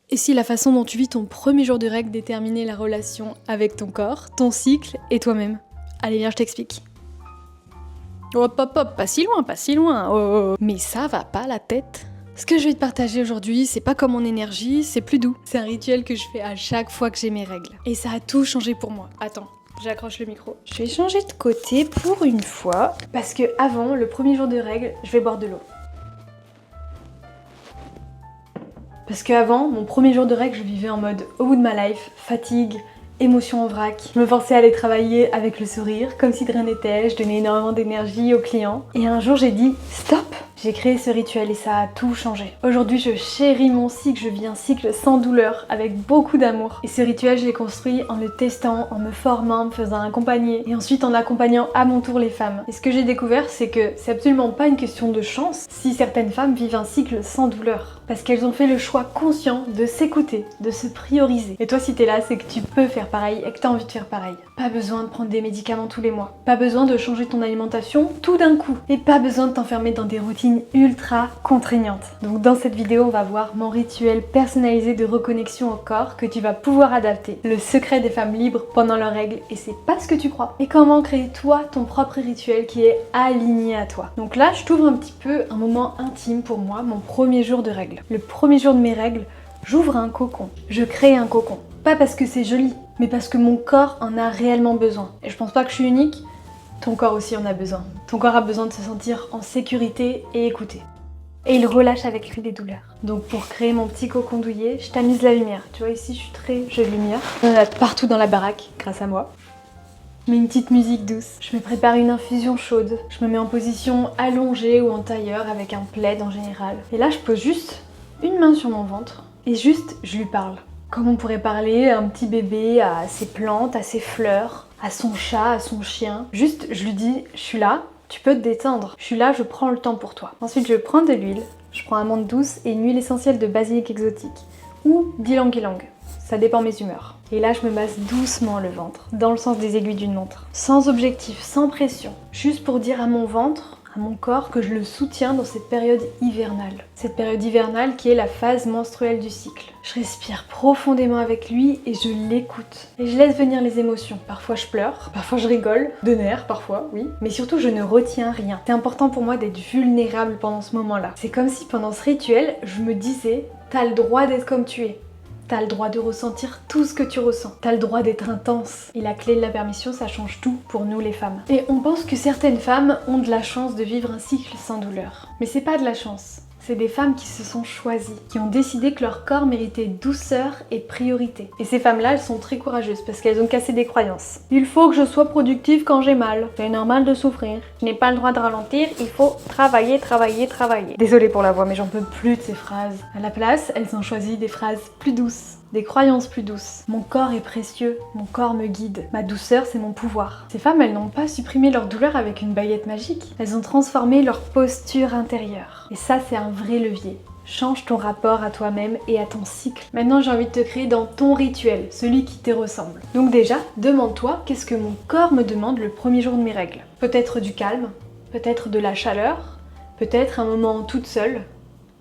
Et si la façon dont tu vis ton premier jour de règle déterminait la relation avec ton corps, ton cycle et toi-même? Allez, viens, je t'explique. Hop, hop, hop, pas si loin, pas si loin. Oh. Mais ça va pas la tête? Ce que je vais te partager aujourd'hui, c'est pas comme mon énergie, c'est plus doux. C'est un rituel que je fais à chaque fois que j'ai mes règles. Et ça a tout changé pour moi. Attends, j'accroche le micro. Je vais changer de côté pour une fois. Parce que avant, le premier jour de règle, je vais boire de l'eau. Parce qu'avant, mon premier jour de règle, je vivais en mode au bout de ma life, fatigue, émotion en vrac. Je me forçais à aller travailler avec le sourire, comme si de rien n'était, je donnais énormément d'énergie aux clients. Et un jour, j'ai dit stop! J'ai créé ce rituel et ça a tout changé. Aujourd'hui, je chéris mon cycle, je vis un cycle sans douleur, avec beaucoup d'amour. Et ce rituel, je l'ai construit en le testant, en me formant, en me faisant accompagner, et ensuite en accompagnant à mon tour les femmes. Et ce que j'ai découvert, c'est que c'est absolument pas une question de chance si certaines femmes vivent un cycle sans douleur. Parce qu'elles ont fait le choix conscient de s'écouter, de se prioriser. Et toi, si t'es là, c'est que tu peux faire pareil et que t'as envie de faire pareil. Pas besoin de prendre des médicaments tous les mois. Pas besoin de changer ton alimentation tout d'un coup. Et pas besoin de t'enfermer dans des routines ultra contraignantes. Donc dans cette vidéo, on va voir mon rituel personnalisé de reconnexion au corps que tu vas pouvoir adapter. Le secret des femmes libres pendant leurs règles, et c'est pas ce que tu crois. Et comment créer toi ton propre rituel qui est aligné à toi. Donc là, je t'ouvre un petit peu un moment intime pour moi, mon premier jour de règles. Le premier jour de mes règles, j'ouvre un cocon. Je crée un cocon. Pas parce que c'est joli, mais parce que mon corps en a réellement besoin. Et je pense pas que je suis unique. Ton corps aussi en a besoin. Ton corps a besoin de se sentir en sécurité et écouté. Et il relâche avec lui les douleurs. Donc pour créer mon petit cocon douillet, je tamise la lumière. Tu vois ici, je suis très jeu de lumière. Il y en a partout dans la baraque, grâce à moi. Je mets une petite musique douce. Je me prépare une infusion chaude. Je me mets en position allongée ou en tailleur avec un plaid en général. Et là, je pose juste une main sur mon ventre et juste, je lui parle. Comme on pourrait parler à un petit bébé, à ses plantes, à ses fleurs, à son chat, à son chien. Juste, je lui dis, je suis là, tu peux te détendre. Je suis là, je prends le temps pour toi. Ensuite, je prends de l'huile. Je prends amande douce et une huile essentielle de basilic exotique. Ou d'ylang-ylang. Ça dépend mes humeurs. Et là, je me masse doucement le ventre, dans le sens des aiguilles d'une montre. Sans objectif, sans pression. Juste pour dire à mon ventre, à mon corps, que je le soutiens dans cette période hivernale. Cette période hivernale qui est la phase menstruelle du cycle. Je respire profondément avec lui et je l'écoute. Et je laisse venir les émotions. Parfois je pleure, parfois je rigole, de nerfs parfois, oui. Mais surtout je ne retiens rien. C'est important pour moi d'être vulnérable pendant ce moment-là. C'est comme si pendant ce rituel, je me disais, t'as le droit d'être comme tu es. T'as le droit de ressentir tout ce que tu ressens. T'as le droit d'être intense. Et la clé de la permission, ça change tout pour nous les femmes. Et on pense que certaines femmes ont de la chance de vivre un cycle sans douleur. Mais c'est pas de la chance. C'est des femmes qui se sont choisies, qui ont décidé que leur corps méritait douceur et priorité. Et ces femmes-là, elles sont très courageuses parce qu'elles ont cassé des croyances. Il faut que je sois productive quand j'ai mal. C'est normal de souffrir. Je n'ai pas le droit de ralentir, il faut travailler, travailler, travailler. Désolée pour la voix, mais j'en peux plus de ces phrases. À la place, elles ont choisi des phrases plus douces. Des croyances plus douces. Mon corps est précieux, mon corps me guide. Ma douceur, c'est mon pouvoir. Ces femmes, elles n'ont pas supprimé leur douleur avec une baguette magique. Elles ont transformé leur posture intérieure. Et ça, c'est un vrai levier. Change ton rapport à toi-même et à ton cycle. Maintenant, j'ai envie de te créer dans ton rituel, celui qui te ressemble. Donc déjà, demande-toi qu'est-ce que mon corps me demande le premier jour de mes règles. Peut-être du calme, peut-être de la chaleur, peut-être un moment toute seule,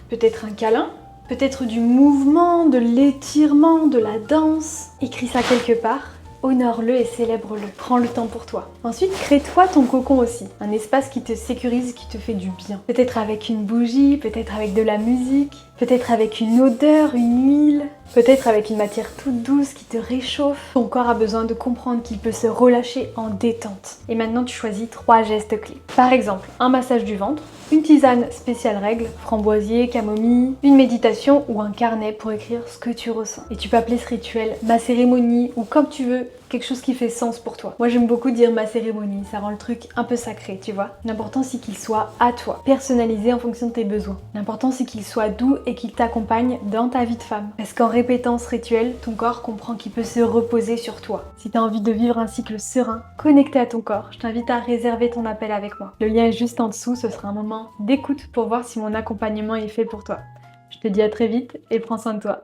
peut-être un câlin, peut-être du mouvement, de l'étirement, de la danse. Écris ça quelque part, honore-le et célèbre-le. Prends le temps pour toi. Ensuite, crée-toi ton cocon aussi. Un espace qui te sécurise, qui te fait du bien. Peut-être avec une bougie, peut-être avec de la musique, peut-être avec une odeur, une huile, peut-être avec une matière toute douce qui te réchauffe. Ton corps a besoin de comprendre qu'il peut se relâcher en détente. Et maintenant, tu choisis 3 gestes clés. Par exemple, un massage du ventre, une tisane spéciale règle, framboisier, camomille, une méditation ou un carnet pour écrire ce que tu ressens. Et tu peux appeler ce rituel ma cérémonie ou comme tu veux, quelque chose qui fait sens pour toi. Moi j'aime beaucoup dire ma cérémonie, ça rend le truc un peu sacré, tu vois. L'important c'est qu'il soit à toi, personnalisé en fonction de tes besoins. L'important c'est qu'il soit doux et qu'il t'accompagne dans ta vie de femme. Parce qu'en répétant ce rituel, ton corps comprend qu'il peut se reposer sur toi. Si tu as envie de vivre un cycle serein, connecté à ton corps, je t'invite à réserver ton appel avec moi. Le lien est juste en dessous, ce sera un moment d'écoute pour voir si mon accompagnement est fait pour toi. Je te dis à très vite et prends soin de toi.